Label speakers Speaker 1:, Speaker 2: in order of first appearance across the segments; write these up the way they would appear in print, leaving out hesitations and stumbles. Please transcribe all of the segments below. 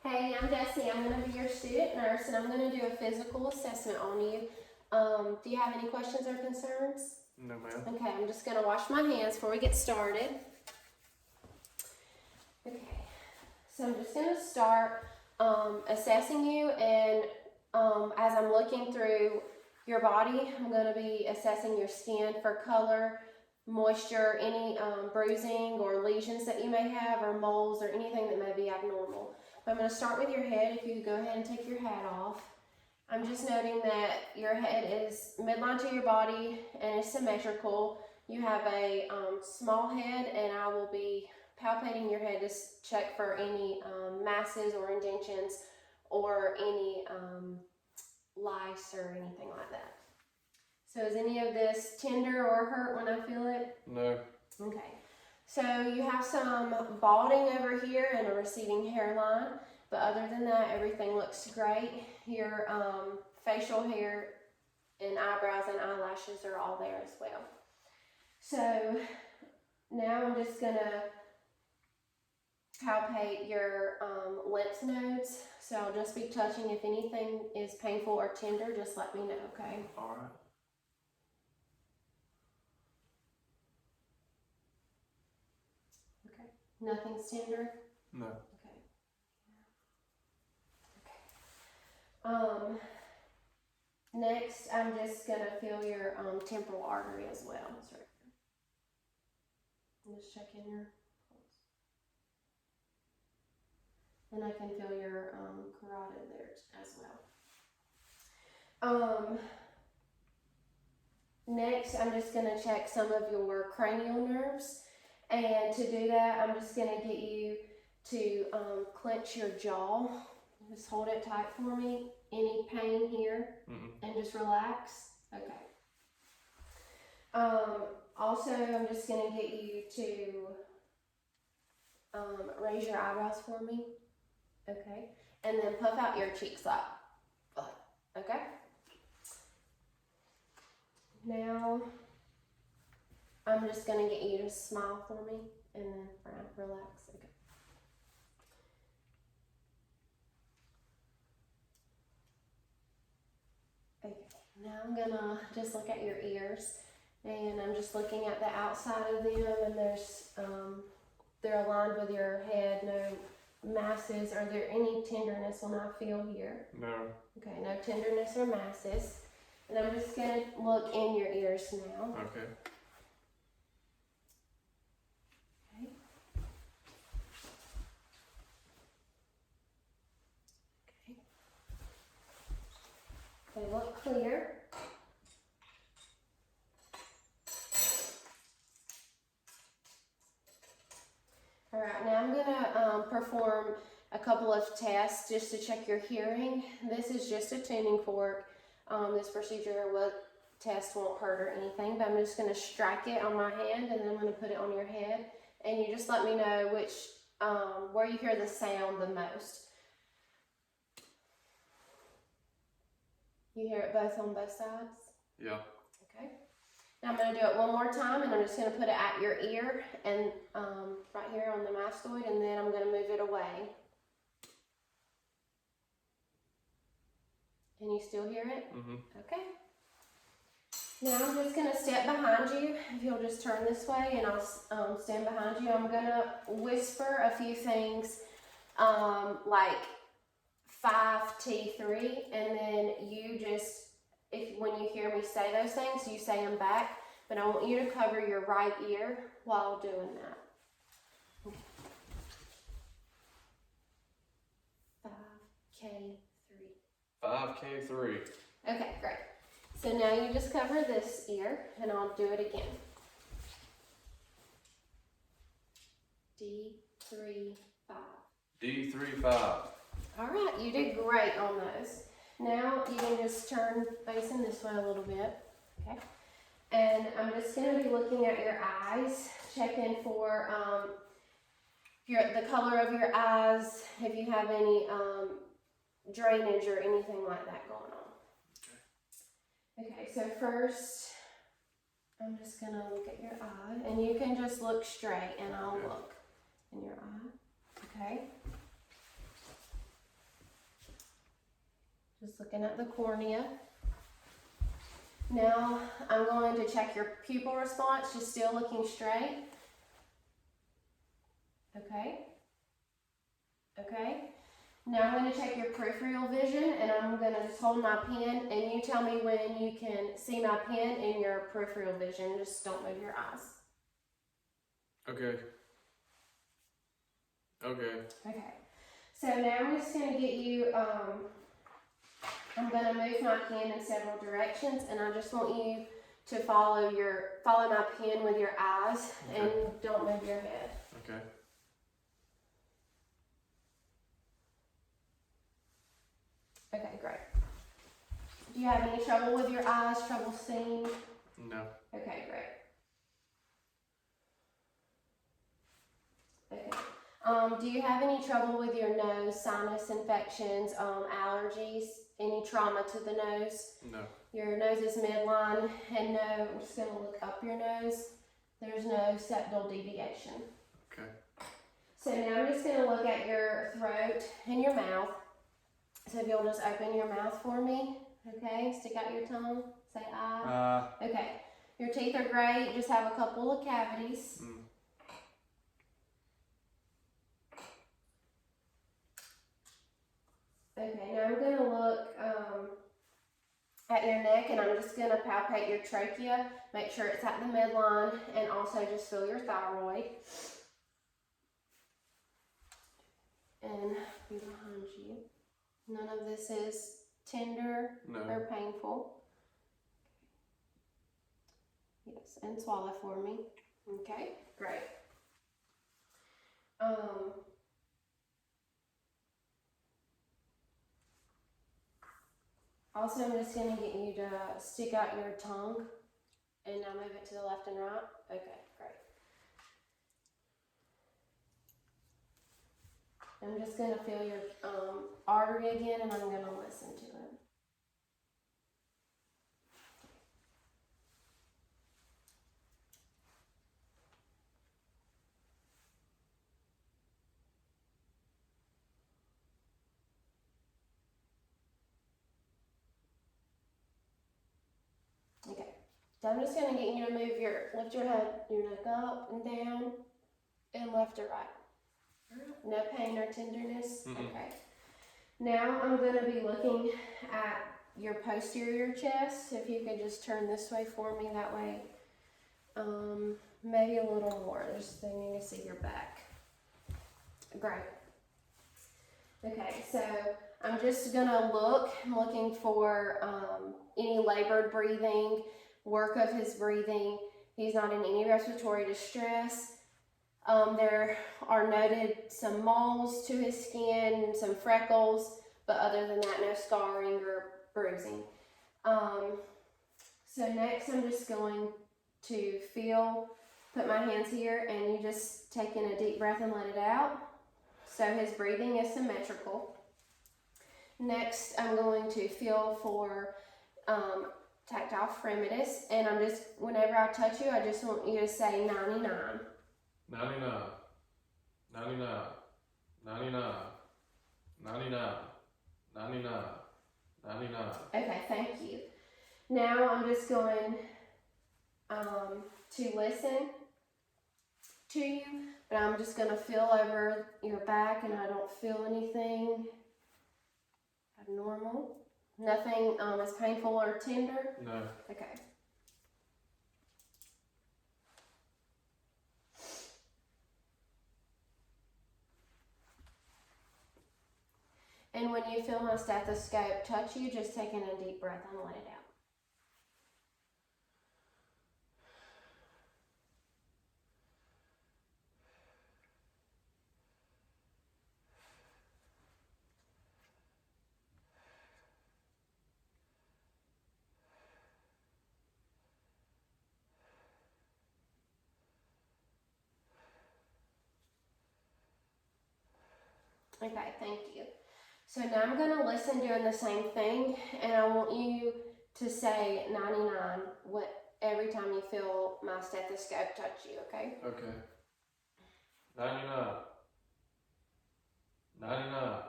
Speaker 1: Hey, I'm Desi. I'm going to be your student nurse and I'm going to do a physical assessment on you. Do you have any questions or concerns?
Speaker 2: No, ma'am.
Speaker 1: Okay, I'm just going to wash my hands before we get started. Okay, so I'm just going to start assessing you, and as I'm looking through your body, I'm going to be assessing your skin for color, moisture, any bruising or lesions that you may have, or moles or anything that may be abnormal. But I'm going to start with your head. If you could go ahead and take your hat off. I'm just noting that your head is midline to your body and is symmetrical. You have a small head, and I will be palpating your head to check for any masses or indentions or any lice or anything like that. So is any of this tender or hurt when I feel it?
Speaker 2: No.
Speaker 1: Okay. So you have some balding over here and a receding hairline, but other than that, everything looks great. Your facial hair and eyebrows and eyelashes are all there as well. So now I'm just gonna palpate your lymph nodes. So I'll just be touching. If anything is painful or tender, just let me know, okay?
Speaker 2: All right.
Speaker 1: Okay. Nothing's tender?
Speaker 2: No.
Speaker 1: Okay. Next, I'm just gonna feel your temporal artery as well. It's right here. I'm just checking your pulse. And I can feel your carotid there as well. Next, I'm just gonna check some of your cranial nerves. And to do that, I'm just gonna get you to clench your jaw. Just hold it tight for me. Any pain here? And just relax. Okay. Also, I'm just gonna get you to raise your eyebrows for me. Okay. And then puff out your cheeks up. Okay. Now, I'm just gonna get you to smile for me and then frown. Relax. Okay. Okay, now I'm gonna just look at your ears, and I'm just looking at the outside of them, and they're aligned with your head, no masses. Are there any tenderness when I feel here?
Speaker 2: No.
Speaker 1: Okay, no tenderness or masses. And I'm just gonna look in your ears now.
Speaker 2: Okay.
Speaker 1: They look clear. All right, now I'm gonna perform a couple of tests just to check your hearing. This is just a tuning fork. This procedure test won't hurt or anything, but I'm just gonna strike it on my hand, and then I'm gonna put it on your head, and you just let me know where you hear the sound the most. You hear it both on both sides?
Speaker 2: Yeah.
Speaker 1: Okay. Now I'm going to do it one more time, and I'm just going to put it at your ear and right here on the mastoid, and then I'm going to move it away. Can you still hear it? Okay. Now I'm just going to step behind you. If you'll just turn this way, and I'll stand behind you. I'm going to whisper a few things like 5T3, and then you just, when you hear me say those things, you say them back, but I want you to cover your right ear while doing that. 5K3.
Speaker 2: 5K3.
Speaker 1: Okay, great. So now you just cover this ear, and I'll do it again. D35.
Speaker 2: D35.
Speaker 1: All right, you did great on those. Now you can just turn facing this way a little bit, okay? And I'm just going to be looking at your eyes, checking for the color of your eyes, if you have any drainage or anything like that going on. Okay, so first I'm just going to look at your eye, and you can just look straight, and I'll look in your eye, okay? Just looking at the cornea. Now I'm going to check your pupil response, just still looking straight. Okay. Okay. Now I'm going to check your peripheral vision, and I'm going to just hold my pen, and you tell me when you can see my pen in your peripheral vision. Just don't move your eyes.
Speaker 2: Okay. Okay.
Speaker 1: Okay. So now I'm just going to get you, I'm going to move my pen in several directions, and I just want you to follow my pen with your eyes, and don't move your head.
Speaker 2: Okay.
Speaker 1: Okay, great. Do you have any trouble with your eyes, trouble seeing?
Speaker 2: No.
Speaker 1: Okay, great. Okay. Do you have any trouble with your nose, sinus infections, allergies, any trauma to the nose?
Speaker 2: No.
Speaker 1: Your nose is midline, and no, I'm just going to look up your nose. There's no septal deviation.
Speaker 2: Okay.
Speaker 1: So now I'm just going to look at your throat and your mouth. So if you'll just open your mouth for me, okay? Stick out your tongue, say ah. Okay. Your teeth are great, you just have a couple of cavities. Okay, now I'm going to look at your neck, and I'm just going to palpate your trachea, make sure it's at the midline, and also just feel your thyroid. And be behind you. None of this is tender or painful. Yes, and swallow for me. Okay, great. Also, I'm just going to get you to stick out your tongue, and now move it to the left and right. Okay, great. I'm just going to feel your artery again, and I'm going to listen to it. Okay, so I'm just going to get you to lift your head, your neck up and down, and left to right. No pain or tenderness? Okay. Now I'm going to be looking at your posterior chest. If you could just turn this way for me, that way, maybe a little more. Just I need to see your back. Great. Okay, so I'm just going to I'm looking for any labored breathing, work of his breathing. He's not in any respiratory distress. There are noted some moles to his skin, some freckles, but other than that, no scarring or bruising. So next I'm just going to put my hands here, and you just take in a deep breath and let it out. So his breathing is symmetrical. Next, I'm going to feel for tactile fremitus, and whenever I touch you, I just want you to say 99.
Speaker 2: 99, 99, 99, 99, 99, 99.
Speaker 1: Okay, thank you. Now I'm just going to listen to you, but I'm just going to feel over your back, and I don't feel anything abnormal. Nothing is painful or tender?
Speaker 2: No.
Speaker 1: Okay. And when you feel my stethoscope touch you, just take in a deep breath and let it out. Okay, thank you. So now I'm going to listen doing the same thing, and I want you to say 99 every time you feel my stethoscope touch you, okay?
Speaker 2: Okay. 99. 99.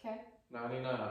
Speaker 1: Okay.
Speaker 2: 99.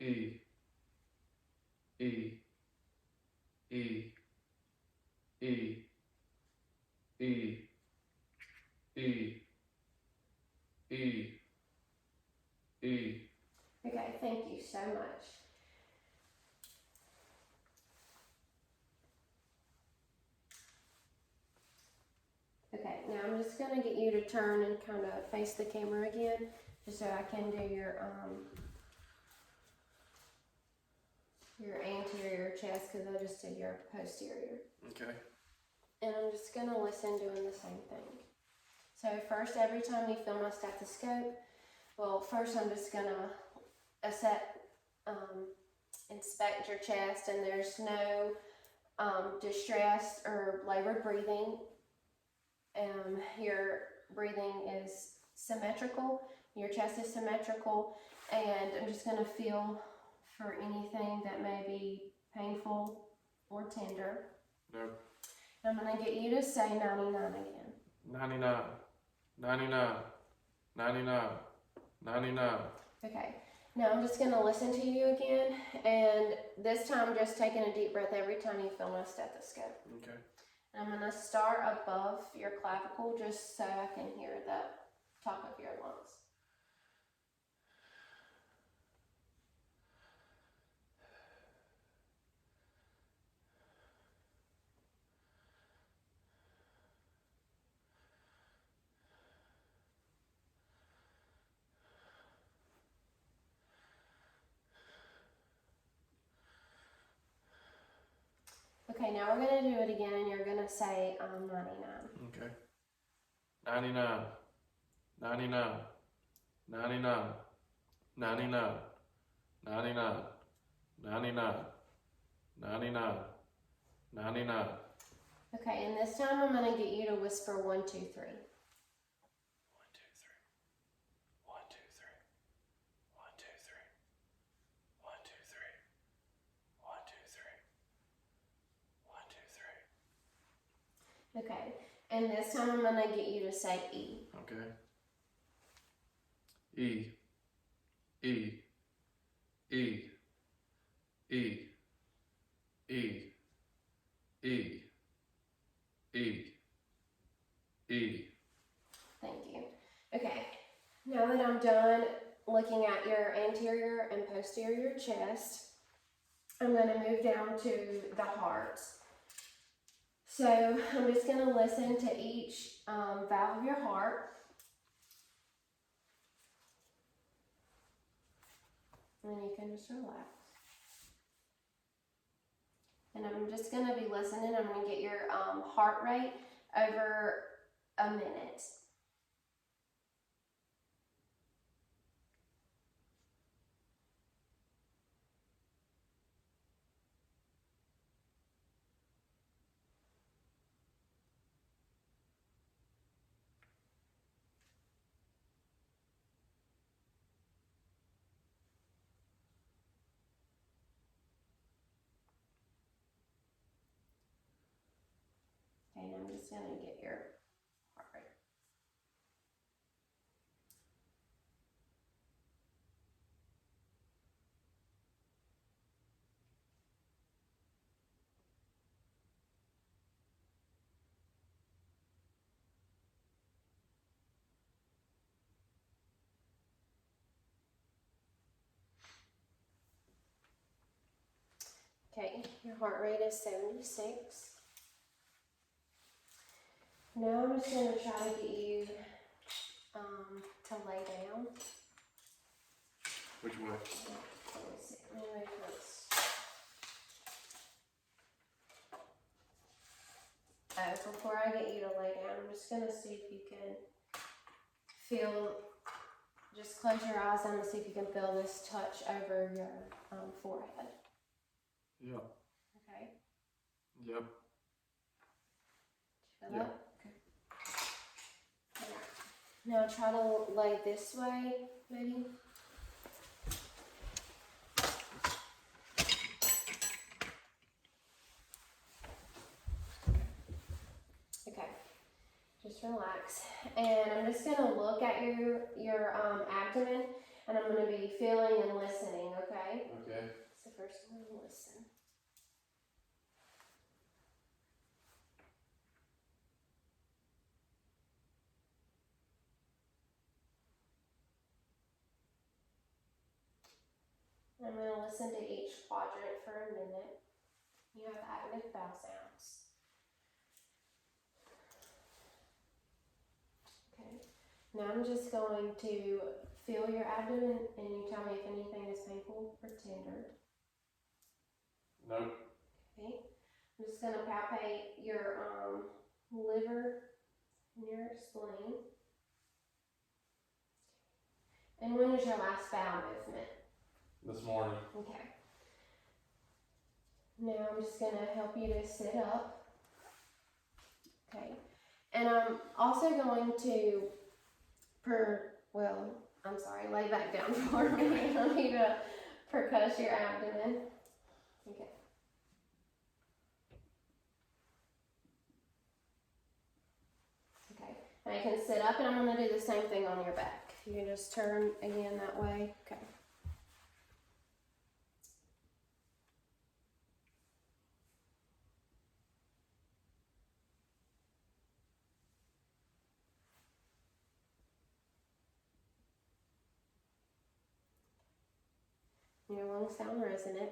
Speaker 2: E, E, E, E, E, E, E, E.
Speaker 1: Okay, thank you so much. Okay, now I'm just gonna get you to turn and kind of face the camera again, just so I can do your anterior chest, because I just did your posterior.
Speaker 2: Okay.
Speaker 1: And I'm just gonna listen doing the same thing. So first, every time you feel my stethoscope, well, first I'm just gonna inspect your chest, and there's no distressed or labored breathing. Your breathing is symmetrical, your chest is symmetrical, and I'm just gonna feel for anything that may be painful or tender.
Speaker 2: No.
Speaker 1: I'm gonna get you to say 99 again.
Speaker 2: 99, 99, 99, 99.
Speaker 1: Okay, now I'm just gonna listen to you again, and this time just taking a deep breath every time you feel my stethoscope.
Speaker 2: Okay.
Speaker 1: I'm gonna start above your clavicle just so I can hear the top of your lungs. Okay, now we're gonna do it again, and you're gonna say 99.
Speaker 2: Okay. 99, 99, 99, 99, 99, 99, 99, 99.
Speaker 1: Okay, and this time I'm gonna get you to whisper 1, 2, 3.
Speaker 2: 1, 2, 3. 1, 2, 3. 1, 2, 3. 1, 2, 3. 1, 2, 3. 1, 2, 3. 1, 2, 3.
Speaker 1: Okay, and this time I'm gonna get you to say E.
Speaker 2: Okay. E, E, E, E, E, E, E, E.
Speaker 1: Thank you. Okay, now that I'm done looking at your anterior and posterior chest, I'm gonna move down to the heart. So I'm just gonna listen to each valve of your heart. And you can just relax. And I'm just gonna be listening. I'm gonna get your heart rate over a minute. Okay, and I'm just gonna get your heart rate. Okay, your heart rate is 76. Now I'm just gonna try to get you to lay down.
Speaker 2: Which way?
Speaker 1: Let me see. Let me move this. Before I get you to lay down, I'm just gonna see if you can feel just just close your eyes. I'm gonna see if you can feel this touch over your forehead.
Speaker 2: Yep.
Speaker 1: Okay.
Speaker 2: Yep.
Speaker 1: Feel
Speaker 2: Yeah.
Speaker 1: that? Okay. Alright. Now try to lay this way, maybe. Okay. Just relax. And I'm just gonna look at your abdomen, and I'm gonna be feeling and listening. Okay.
Speaker 2: Okay.
Speaker 1: So first I'm gonna listen. I'm going to listen to each quadrant for a minute. You have active bowel sounds. Okay. Now I'm just going to feel your abdomen, and you tell me if anything is painful or tender.
Speaker 2: Nope.
Speaker 1: Okay. I'm just going to palpate your liver and your spleen. And when is your last bowel movement?
Speaker 2: This morning.
Speaker 1: Okay. Now I'm just going to help you to sit up. Okay. And I'm also going to, lay back down for me. I need to percuss your abdomen. Okay. Okay. Now you can sit up, and I'm going to do the same thing on your back. You can just turn again that way. Okay. Your lungs sound resonant.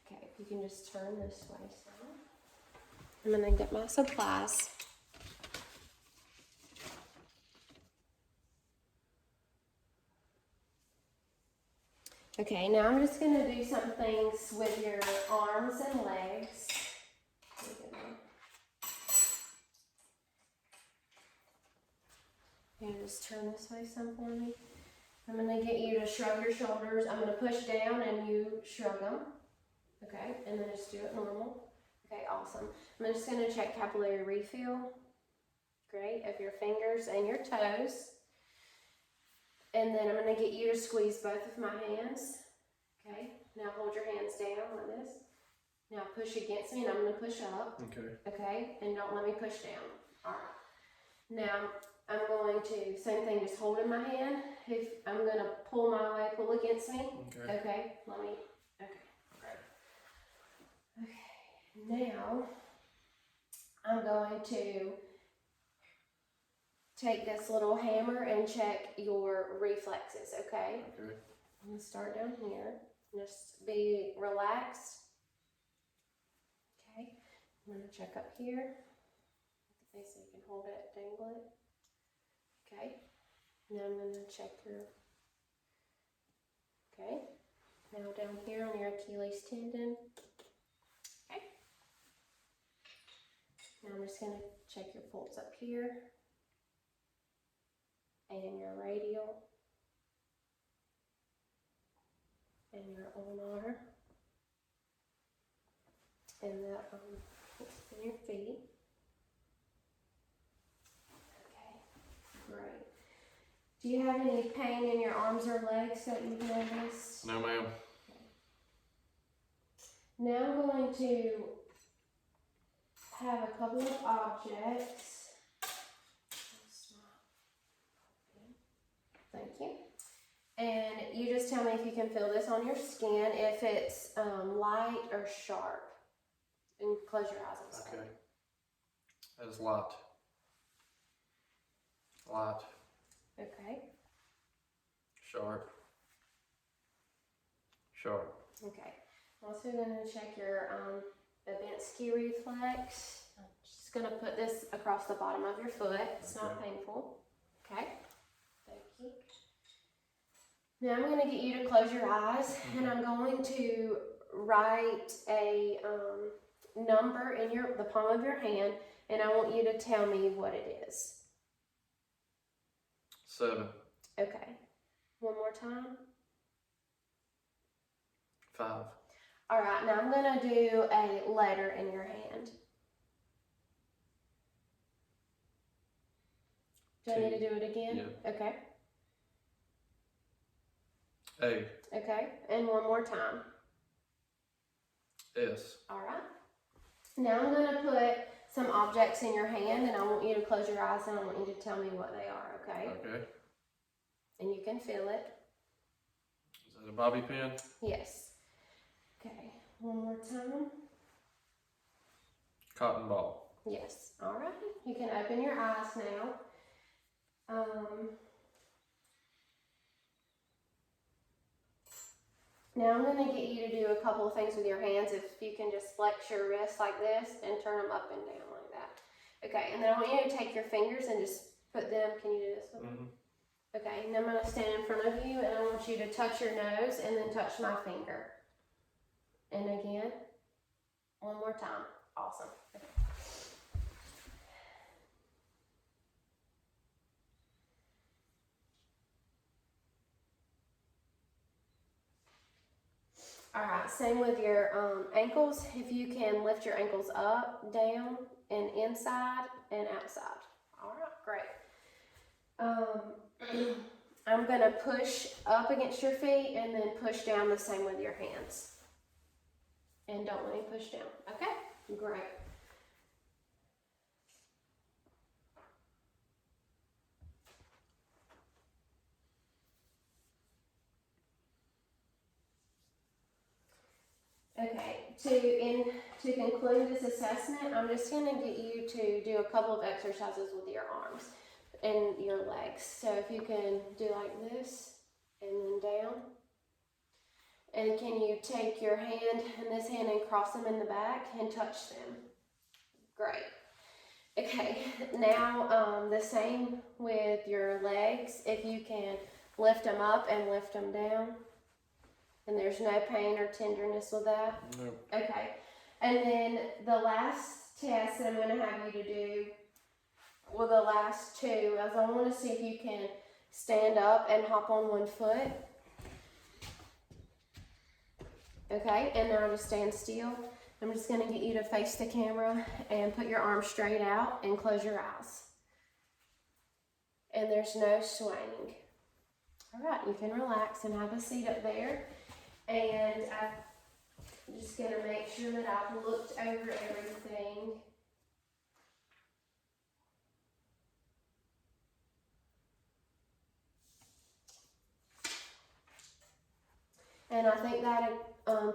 Speaker 1: Okay, if you can just turn this way. So I'm gonna get my supplies. Okay, now I'm just gonna do some things with your arms and legs. You can just turn this way some for me. I'm going to get you to shrug your shoulders. I'm going to push down and you shrug them. Okay, and then just do it normal. Okay, awesome. I'm just going to check capillary refill. Great, of your fingers and your toes. And then I'm going to get you to squeeze both of my hands. Okay, now hold your hands down like this. Now push against me, and I'm going to push up.
Speaker 2: Okay.
Speaker 1: Okay, and don't let me push down. All right. Now I'm going to, same thing, just hold in my hand. If I'm going to pull my way, pull against me.
Speaker 2: Okay.
Speaker 1: Okay, let me, okay. Okay, now I'm going to take this little hammer and check your reflexes, okay?
Speaker 2: Okay.
Speaker 1: I'm going to start down here. Just be relaxed. Okay, I'm going to check up here. Okay, so you can hold it, dangle it. Okay, now I'm going to check your, okay, now down here on your Achilles tendon. Okay, now I'm just going to check your pulse up here and your radial and your ulnar and the pulse in your feet. Great. Do you have any pain in your arms or legs that you've noticed?
Speaker 2: No, ma'am.
Speaker 1: Now I'm going to have a couple of objects. Thank you. And you just tell me if you can feel this on your skin, if it's light or sharp. And close your eyes, I'm sorry.
Speaker 2: Okay. That is light. Light.
Speaker 1: Okay.
Speaker 2: Sharp. Sharp.
Speaker 1: Okay. I'm also going to check your Babinski reflex. I'm just going to put this across the bottom of your foot. It's not painful. Okay. Thank you. Now I'm going to get you to close your eyes, and I'm going to write a number in the palm of your hand, and I want you to tell me what it is.
Speaker 2: 7.
Speaker 1: Okay. One more time.
Speaker 2: 5.
Speaker 1: All right, now I'm gonna do a letter in your hand. Do I need to do it again?
Speaker 2: Yeah.
Speaker 1: Okay.
Speaker 2: A.
Speaker 1: Okay, and one more time.
Speaker 2: S.
Speaker 1: All right. Now I'm gonna put some objects in your hand, and I want you to close your eyes, and I want you to tell me what they are. Okay?
Speaker 2: Okay.
Speaker 1: And you can feel it.
Speaker 2: Is that a bobby pin?
Speaker 1: Yes. Okay. One more time.
Speaker 2: Cotton ball.
Speaker 1: Yes. All right. You can open your eyes now. Now I'm going to get you to do a couple of things with your hands. If you can just flex your wrists like this and turn them up and down like that. Okay, and then I want you to take your fingers and just put them, can you do this with me? Okay, and I'm going to stand in front of you and I want you to touch your nose and then touch my finger. And again, one more time. Awesome. Okay. All right, same with your ankles. If you can lift your ankles up, down, and inside and outside. All right, great. I'm gonna push up against your feet and then push down the same with your hands. And don't let me push down. Okay, great. Okay, to conclude this assessment, I'm just going to get you to do a couple of exercises with your arms and your legs. So if you can do like this and then down. And can you take your hand and this hand and cross them in the back and touch them? Great. Okay, now the same with your legs. If you can lift them up and lift them down. And there's no pain or tenderness with that?
Speaker 2: No.
Speaker 1: Okay. And then the last test that I'm going to have you to do, well, the last two, is I want to see if you can stand up and hop on one foot. Okay, and now just stand still. I'm just going to get you to face the camera and put your arms straight out and close your eyes. And there's no swaying. All right, you can relax and have a seat up there. And I'm just going to make sure that I've looked over everything. And I think that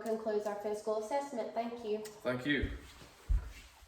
Speaker 1: concludes our physical assessment. Thank you.
Speaker 2: Thank you.